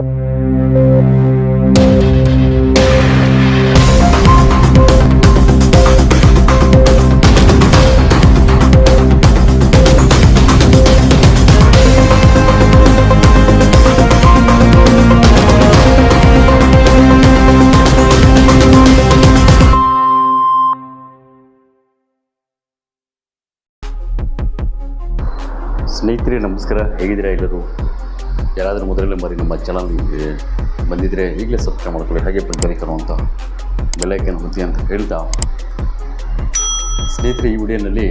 ಸ್ನೇಹಿತರೆ ನಮಸ್ಕಾರ, ಹೇಗಿದ್ದೀರಾ ಎಲ್ಲರೂ? ಯಾರಾದರೂ ಮೊದಲನೇ ಬಾರಿ ನಮ್ಮ ಚಾನಲ್ಗೆ ಬಂದಿದ್ದರೆ ಈಗಲೇ ಸಬ್ಸ್ಕ್ರೈಬ್ ಮಾಡ್ಕೊಳ್ಳಿ, ಹಾಗೆ ಬೆಲ್ ಅಂತ ಬೆಲ್ಲೈಕನ್ ಒತ್ತಿ ಅಂತ ಹೇಳ್ತಾ, ಸ್ನೇಹಿತರೆ ಈ ವಿಡಿಯೋನಲ್ಲಿ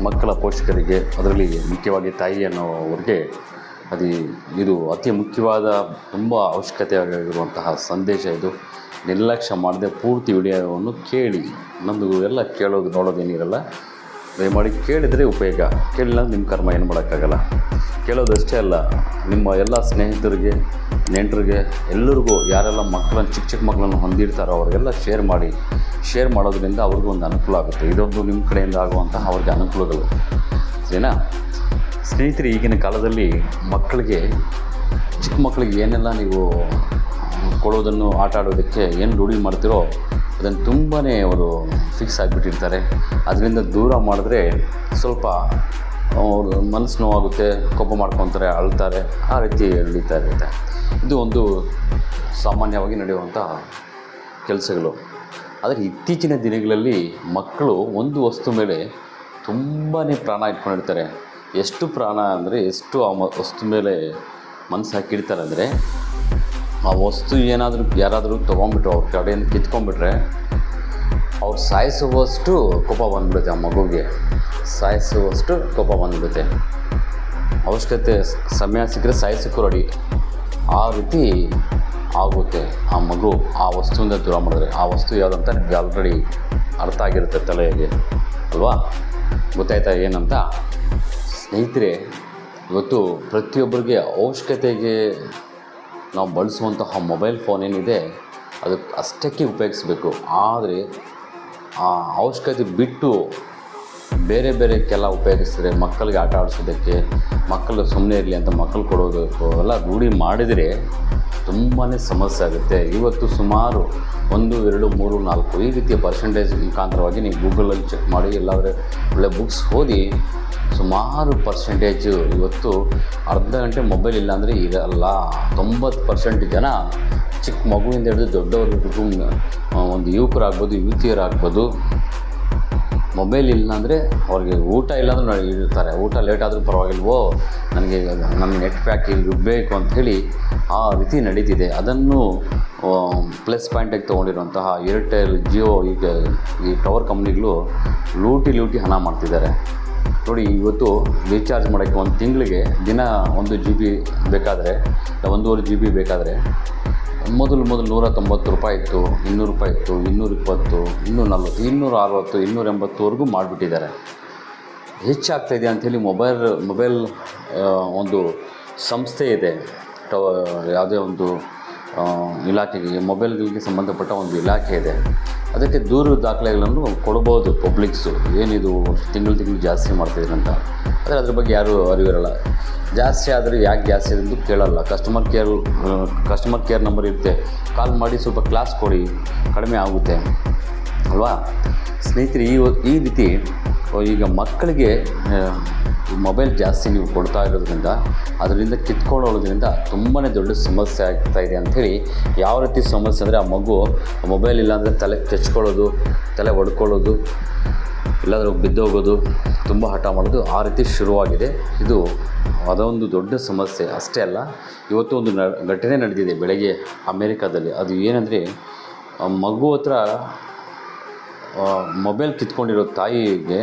ಮಕ್ಕಳ ಪೋಷಕರಿಗೆ, ಅದರಲ್ಲಿ ಮುಖ್ಯವಾಗಿ ತಾಯಿ ಅನ್ನೋವ್ರಿಗೆ ಇದು ಅತಿ ಮುಖ್ಯವಾದ ತುಂಬ ಅವಶ್ಯಕತೆಯಾಗಿರುವಂತಹ ಸಂದೇಶ. ಇದು ನಿರ್ಲಕ್ಷ್ಯ ಮಾಡದೆ ಪೂರ್ತಿ ವಿಡಿಯೋವನ್ನು ಕೇಳಿ. ನಮ್ಮದು ಎಲ್ಲ ಕೇಳೋದು ನೋಡೋದೇನಿರಲ್ಲ, ದಯಮಾಡಿ ಕೇಳಿದರೆ ಉಪಯೋಗ, ಕೇಳಿಲ್ಲ ನಿಮ್ಮ ಕರ್ಮ ಏನು ಮಾಡೋಕ್ಕಾಗಲ್ಲ. ಕೇಳೋದಷ್ಟೇ ಅಲ್ಲ, ನಿಮ್ಮ ಎಲ್ಲ ಸ್ನೇಹಿತರಿಗೆ, ನೆಂಟರಿಗೆ, ಎಲ್ಲರಿಗೂ ಯಾರೆಲ್ಲ ಮಕ್ಕಳನ್ನು ಚಿಕ್ಕ ಮಕ್ಕಳನ್ನು ಹೊಂದಿರ್ತಾರೋ ಅವ್ರಿಗೆಲ್ಲ ಶೇರ್ ಮಾಡೋದ್ರಿಂದ ಅವ್ರಿಗೂ ಒಂದು ಅನುಕೂಲ ಆಗುತ್ತೆ. ಇದೊಂದು ನಿಮ್ಮ ಕಡೆಯಿಂದ ಆಗುವಂತಹ ಅವ್ರಿಗೆ ಅನುಕೂಲಗಳು, ಸರಿನಾ ಸ್ನೇಹಿತರೆ? ಈಗಿನ ಕಾಲದಲ್ಲಿ ಚಿಕ್ಕ ಮಕ್ಕಳಿಗೆ ಏನೆಲ್ಲ ನೀವು ಕೊಡೋದನ್ನು, ಆಟ ಆಡೋದಕ್ಕೆ ಏನು ರೂಢಿ ಮಾಡ್ತಿರೋ ಅದನ್ನು ತುಂಬಾ ಅವರು ಫಿಕ್ಸ್ ಆಗಿಬಿಟ್ಟಿರ್ತಾರೆ. ಅದರಿಂದ ದೂರ ಮಾಡಿದ್ರೆ ಸ್ವಲ್ಪ ಅವರು ಮನಸ್ಸು ನೋವಾಗುತ್ತೆ, ಕೋಪ ಮಾಡ್ಕೊತಾರೆ, ಅಳ್ತಾರೆ, ಆ ರೀತಿ ನಡೀತಾ ಇರುತ್ತೆ. ಇದು ಒಂದು ಸಾಮಾನ್ಯವಾಗಿ ನಡೆಯುವಂಥ ಕೆಲಸಗಳು. ಆದರೆ ಇತ್ತೀಚಿನ ದಿನಗಳಲ್ಲಿ ಮಕ್ಕಳು ಒಂದು ವಸ್ತು ಮೇಲೆ ತುಂಬಾ ಪ್ರಾಣ ಇಟ್ಕೊಂಡಿರ್ತಾರೆ. ಎಷ್ಟು ಪ್ರಾಣ ಅಂದರೆ ಎಷ್ಟು ಆ ವಸ್ತು ಮೇಲೆ ಮನಸ್ಸು ಹಾಕಿಡ್ತಾರೆ ಅಂದರೆ, ಆ ವಸ್ತು ಯಾರಾದರೂ ತೊಗೊಂಡ್ಬಿಟ್ರು, ಅವ್ರ ಕಡೆಯಿಂದ ಕಿತ್ಕೊಂಡ್ಬಿಟ್ರೆ ಅವ್ರು ಸಾಯಿಸುವಷ್ಟು ಕೋಪ ಬಂದುಬಿಡುತ್ತೆ. ಆ ಮಗುಗೆ ಸಾಯಿಸುವಷ್ಟು ಕೋಪ ಬಂದುಬಿಡುತ್ತೆ. ಅವಶ್ಯಕತೆ ಸಮಯ ಸಿಕ್ಕರೆ ಸಾಯಿಸೋಕ್ಕೂ ರೆಡಿ, ಆ ರೀತಿ ಆಗುತ್ತೆ. ಆ ಮಗು ಆ ವಸ್ತುವಿಂದ ದೂರ ಮಾಡಿದ್ರೆ, ಆ ವಸ್ತು ಯಾವುದಂತ ನಿಮಗೆ ಆಲ್ರೆಡಿ ಅರ್ಥ ಆಗಿರುತ್ತೆ ತಲೆಗೆ, ಅಲ್ವಾ? ಗೊತ್ತಾಯ್ತಾ ಏನಂತ? ಸ್ನೇಹಿತರೆ, ಇವತ್ತು ಪ್ರತಿಯೊಬ್ಬರಿಗೆ ಅವಶ್ಯಕತೆಗೆ ನಾವು ಬಳಸುವಂತಹ ಮೊಬೈಲ್ ಫೋನ್ ಏನಿದೆ ಅದಕ್ಕೆ ಅಷ್ಟಕ್ಕೆ ಉಪಯೋಗಿಸ್ಬೇಕು. ಆದರೆ ಆ ಅವಶ್ಯಕತೆ ಬಿಟ್ಟು ಬೇರೆಕ್ಕೆಲ್ಲ ಉಪಯೋಗಿಸಿದ್ರೆ, ಮಕ್ಕಳಿಗೆ ಆಟ ಆಡಿಸೋದಕ್ಕೆ, ಮಕ್ಕಳು ಸುಮ್ಮನೆ ಇರಲಿ ಅಂತ ಮಕ್ಕಳು ಕೊಡೋದಕ್ಕೂ ಎಲ್ಲ ರೂಢಿ ಮಾಡಿದರೆ ತುಂಬಾ ಸಮಸ್ಯೆ ಆಗುತ್ತೆ. ಇವತ್ತು ಸುಮಾರು 1, 2, 3, 4 ಈ ರೀತಿಯ ಪರ್ಸೆಂಟೇಜ್ ಮುಖಾಂತರವಾಗಿ ನೀವು ಗೂಗಲಲ್ಲಿ ಚೆಕ್ ಮಾಡಿ, ಇಲ್ಲಾಂದರೆ ಒಳ್ಳೆ ಬುಕ್ಸ್ ಓದಿ, ಸುಮಾರು ಪರ್ಸೆಂಟೇಜು ಇವತ್ತು ಅರ್ಧ ಗಂಟೆ ಮೊಬೈಲ್ ಇಲ್ಲಾಂದರೆ ಇರಲ್ಲ. 90% ಜನ ಚಿಕ್ಕ ಮಗುವಿಂದ ಹಿಡಿದು ದೊಡ್ಡವರಿಗೂ, ಒಂದು ಯುವಕರಾಗ್ಬೋದು, ಯುವತಿಯರಾಗ್ಬೋದು, ಮೊಬೈಲ್ ಇಲ್ಲಾಂದರೆ ಅವ್ರಿಗೆ ಊಟ ಇಲ್ಲಾಂದ್ರೆ ಇರ್ತಾರೆ. ಊಟ ಲೇಟ್ ಆದರೂ ಪರವಾಗಿಲ್ವೋ, ನನ್ನ ನೆಟ್ ಪ್ಯಾಕ್ ಬೇಕು ಅಂಥೇಳಿ ಆ ರೀತಿ ನಡೀತಿದೆ. ಅದನ್ನು ಪ್ಲಸ್ ಪಾಯಿಂಟಾಗಿ ತೊಗೊಂಡಿರುವಂತಹ ಏರ್ಟೆಲ್, ಜಿಯೋ, ಈ ಟವರ್ ಕಂಪ್ನಿಗಳು ಲೂಟಿ ಹಣ ಮಾಡ್ತಿದ್ದಾರೆ ನೋಡಿ. ಇವತ್ತು ರೀಚಾರ್ಜ್ ಮಾಡೋಕ್ಕೆ ಒಂದು ತಿಂಗಳಿಗೆ ದಿನ 1 GB ಬೇಕಾದರೆ, 1.5 GB ಬೇಕಾದರೆ ಮೊದಲು ₹190 ಇತ್ತು, ₹200 ಇತ್ತು, ₹220, ₹240, ₹260, ₹280ವರೆಗೂ ಮಾಡಿಬಿಟ್ಟಿದ್ದಾರೆ. ಹೆಚ್ಚಾಗ್ತಾಯಿದೆ ಅಂಥೇಳಿ ಮೊಬೈಲ್ ಒಂದು ಸಂಸ್ಥೆ ಇದೆ, ಯಾವುದೇ ಒಂದು ಇಲಾಖೆಗೆ, ಮೊಬೈಲ್ಗಳಿಗೆ ಸಂಬಂಧಪಟ್ಟ ಒಂದು ಇಲಾಖೆ ಇದೆ. ಅದಕ್ಕೆ ದೂರು ದಾಖಲೆಗಳನ್ನು ಕೊಡ್ಬೋದು ಪಬ್ಲಿಕ್ಸು, ಏನಿದು ತಿಂಗಳು ಜಾಸ್ತಿ ಮಾಡ್ತಿದ್ರು ಅಂತ. ಆದರೆ ಅದ್ರ ಬಗ್ಗೆ ಯಾರೂ ಅರಿವಿರಲ್ಲ. ಜಾಸ್ತಿ ಆದರೆ ಯಾಕೆ ಜಾಸ್ತಿ ಅಂತ ಕೇಳಲ್ಲ. ಕಸ್ಟಮರ್ ಕೇರ್ ನಂಬರ್ ಇರುತ್ತೆ, ಕಾಲ್ ಮಾಡಿ ಸ್ವಲ್ಪ ಕ್ಲಾಸ್ ಕೊಡಿ, ಕಡಿಮೆ ಆಗುತ್ತೆ, ಅಲ್ವಾ ಸ್ನೇಹಿತರೆ? ಈ ರೀತಿ ಈಗ ಮಕ್ಕಳಿಗೆ ಮೊಬೈಲ್ ಜಾಸ್ತಿ ನೀವು ಕೊಡ್ತಾ ಇರೋದ್ರಿಂದ, ಅದರಿಂದ ಕಿತ್ಕೊಳ್ಳೋದ್ರಿಂದ ತುಂಬಾ ದೊಡ್ಡ ಸಮಸ್ಯೆ ಆಗ್ತಾಯಿದೆ ಅಂಥೇಳಿ. ಯಾವ ರೀತಿ ಸಮಸ್ಯೆ ಅಂದರೆ, ಆ ಮಗು ಮೊಬೈಲ್ ಇಲ್ಲಾಂದರೆ ತಲೆ ಕೆಚ್ಕೊಳ್ಳೋದು, ತಲೆ ಹೊಡ್ಕೊಳ್ಳೋದು, ಇಲ್ಲಾಂದರೆ ಬಿದ್ದೋಗೋದು, ತುಂಬ ಹಠ ಮಾಡೋದು, ಆ ರೀತಿ ಶುರುವಾಗಿದೆ. ಅದೊಂದು ದೊಡ್ಡ ಸಮಸ್ಯೆ. ಅಷ್ಟೇ ಅಲ್ಲ, ಇವತ್ತು ಒಂದು ಘಟನೆ ನಡೆದಿದೆ ಬೆಳಗ್ಗೆ ಅಮೇರಿಕಾದಲ್ಲಿ. ಅದು ಏನಂದರೆ, ಮಗು ಹತ್ರ ಮೊಬೈಲ್ ಕಿತ್ಕೊಂಡಿರೋ ತಾಯಿಗೆ,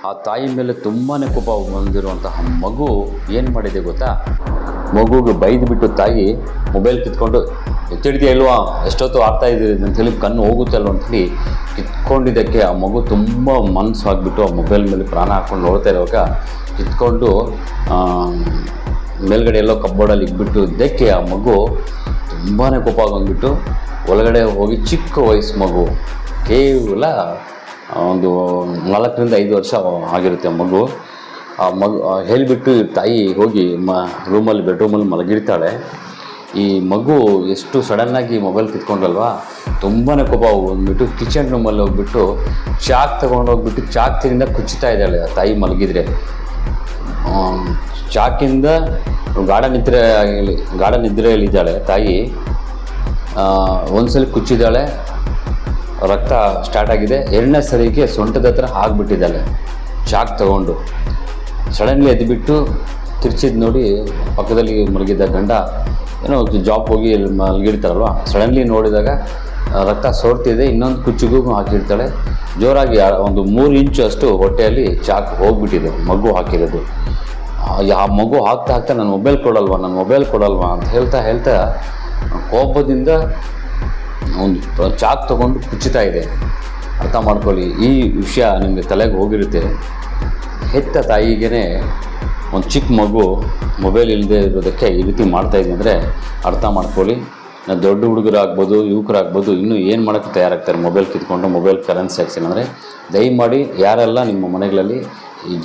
ಆ ತಾಯಿ ಮೇಲೆ ತುಂಬಾ ಕೋಪ ಬಂದಿರುವಂತಹ ಮಗು ಏನು ಮಾಡಿದೆ ಗೊತ್ತಾ? ಮಗುಗೆ ಬೈದುಬಿಟ್ಟು ತಾಯಿ ಮೊಬೈಲ್ ಕಿತ್ಕೊಂಡು, ಎತ್ತಿಡ್ತೀಯ ಇಲ್ವಾ, ಎಷ್ಟೊತ್ತು ಆಡ್ತಾ ಇದ್ದೀರಿ ಅಂಥೇಳಿ, ಕಣ್ಣು ಹೋಗುತ್ತೆ ಅಲ್ವ ಅಂಥೇಳಿ ಕಿತ್ಕೊಂಡಿದ್ದಕ್ಕೆ ಆ ಮಗು ತುಂಬ ಮನಸ್ಸು ಆಗಿಬಿಟ್ಟು ಆ ಮೊಬೈಲ್ ಮೇಲೆ ಪ್ರಾಣ ಹಾಕ್ಕೊಂಡು ನೋಡ್ತಾ ಇರುವಾಗ ಕಿತ್ಕೊಂಡು ಮೇಲ್ಗಡೆ ಎಲ್ಲೋ ಕಬೋರ್ಡಲ್ಲಿ ಇಟ್ಬಿಟ್ಟು ಇದಕ್ಕೆ ಆ ಮಗು ತುಂಬಾ ಕೋಪ ಬಂದುಬಿಟ್ಟು ಒಳಗಡೆ ಹೋಗಿ, ಚಿಕ್ಕ ವಯಸ್ಸು ಮಗು, ಕೇವಲ ಒಂದು 4 ರಿಂದ 5 ವರ್ಷ ಆಗಿರುತ್ತೆ ಮಗು. ಆ ಮಗು ಹೇಳಿಬಿಟ್ಟು ತಾಯಿ ಹೋಗಿ ಬೆಡ್ರೂಮಲ್ಲಿ ಮಲಗಿರ್ತಾಳೆ. ಈ ಮಗು ಎಷ್ಟು ಸಡನ್ನಾಗಿ ಮೊಬೈಲ್ ಕಿತ್ಕೊಂಡ್ರಲ್ವಾ, ತುಂಬಾ ಕೋಪ ಬಂದುಬಿಟ್ಟು ಕಿಚನ್ ರೂಮಲ್ಲಿ ಹೋಗ್ಬಿಟ್ಟು ಚಾಕ್ ತೊಗೊಂಡೋಗ್ಬಿಟ್ಟು ಚಾಕಿಂದ ಕುಚ್ಚುತ್ತಾ ಇದ್ದಾಳೆ ಆ ತಾಯಿ ಮಲಗಿದ್ರೆ. ಚಾಕಿಂದ ಗಾಢ ನಿದ್ರೆಯಲ್ಲಿದ್ದಾಳೆ ತಾಯಿ. ಒಂದ್ಸಲ ಕುಚ್ಚಿದ್ದಾಳೆ, ರಕ್ತ ಸ್ಟಾರ್ಟ್ ಆಗಿದೆ. ಎರಡನೇ ಸರಿಗೆ ಸೊಂಟದ ಹತ್ರ ಆಗಿಬಿಟ್ಟಿದ್ದಾಳೆ ಚಾಕ್ ತಗೊಂಡು. ಸಡನ್ಲಿ ಎದ್ದುಬಿಟ್ಟು ತಿರ್ಚಿದ್ದು ನೋಡಿ ಪಕ್ಕದಲ್ಲಿ ಮಲಗಿದ್ದ ಗಂಡ ಏನೋ ಜಾಬ್ ಹೋಗಿ ಮಲಗಿರ್ತಾರಲ್ವ, ಸಡನ್ಲಿ ನೋಡಿದಾಗ ರಕ್ತ ಸೋರ್ತಿದೆ, ಇನ್ನೊಂದು ಕುಚ್ಚಿಗೂ ಹಾಕಿರ್ತಾಳೆ. ಜೋರಾಗಿ ಒಂದು 3 ಇಂಚು ಅಷ್ಟು ಹೊಟ್ಟೆಯಲ್ಲಿ ಚಾಕ್ ಹೋಗ್ಬಿಟ್ಟಿದೆ ಮಗು ಹಾಕಿರೋದು. ಆ ಮಗು ಹಾಕ್ತಾ ನನ್ನ ಮೊಬೈಲ್ ಕೊಡಲ್ವಾ ಅಂತ ಹೇಳ್ತಾ ಕೋಪದಿಂದ ಒಂದು ಚಾಕ್ ತೊಗೊಂಡು ಕುಚ್ಚುತ್ತಾ ಇದೆ. ಅರ್ಥ ಮಾಡ್ಕೊಳ್ಳಿ, ಈ ವಿಷಯ ನಿಮಗೆ ತಲೆಗೆ ಹೋಗಿರುತ್ತೆ. ಹೆತ್ತ ತಾಯಿಗೇ ಒಂದು ಚಿಕ್ಕ ಮಗು ಮೊಬೈಲ್ ಇಲ್ಲದೆ ಇರೋದಕ್ಕೆ ಈ ರೀತಿ ಮಾಡ್ತಾಯಿದೆ ಅಂದರೆ ಅರ್ಥ ಮಾಡ್ಕೊಳ್ಳಿ. ದೊಡ್ಡ ಹುಡುಗರಾಗ್ಬೋದು, ಯುವಕರಾಗ್ಬೋದು, ಇನ್ನೂ ಏನು ಮಾಡೋಕ್ಕೆ ತಯಾರಾಗ್ತಾರೆ ಮೊಬೈಲ್ ಕಿತ್ಕೊಂಡು ಮೊಬೈಲ್ ಕರೆನ್ಸಿ ಆ್ಯಕ್ಸಿನ್. ಅಂದರೆ ದಯಮಾಡಿ ಯಾರೆಲ್ಲ ನಿಮ್ಮ ಮನೆಗಳಲ್ಲಿ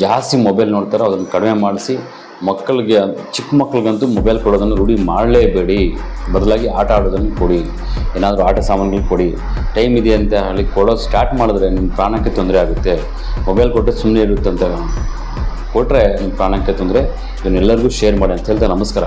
ಜಾಸ್ತಿ ಮೊಬೈಲ್ ನೋಡ್ತಾರೋ ಅದನ್ನು ಕಡಿಮೆ ಮಾಡಿಸಿ. ಮಕ್ಕಳಿಗೆ, ಚಿಕ್ಕ ಮಕ್ಕಳಿಗಂತೂ ಮೊಬೈಲ್ ಕೊಡೋದನ್ನು ರೂಢಿ ಮಾಡಲೇಬೇಡಿ. ಬದಲಾಗಿ ಆಟ ಆಡೋದನ್ನು ಕೊಡಿ, ಏನಾದರೂ ಆಟ ಸಾಮಾನುಗಳು ಕೊಡಿ. ಟೈಮ್ ಇದೆ ಅಂತ ಹೇಳಿ ಕೊಡೋದು ಸ್ಟಾರ್ಟ್ ಮಾಡಿದ್ರೆ ನಿಮ್ಮ ಪ್ರಾಣಕ್ಕೆ ತೊಂದರೆ ಆಗುತ್ತೆ. ಮೊಬೈಲ್ ಕೊಟ್ಟರೆ ಸುಮ್ಮನೆ ಇರುತ್ತೆ ಅಂತ ಕೊಟ್ಟರೆ ನಿಮ್ಮ ಪ್ರಾಣಕ್ಕೆ ತೊಂದರೆ. ಇದನ್ನೆಲ್ಲರಿಗೂ ಶೇರ್ ಮಾಡಿ ಅಂತ ಹೇಳ್ತಾ ನಮಸ್ಕಾರ.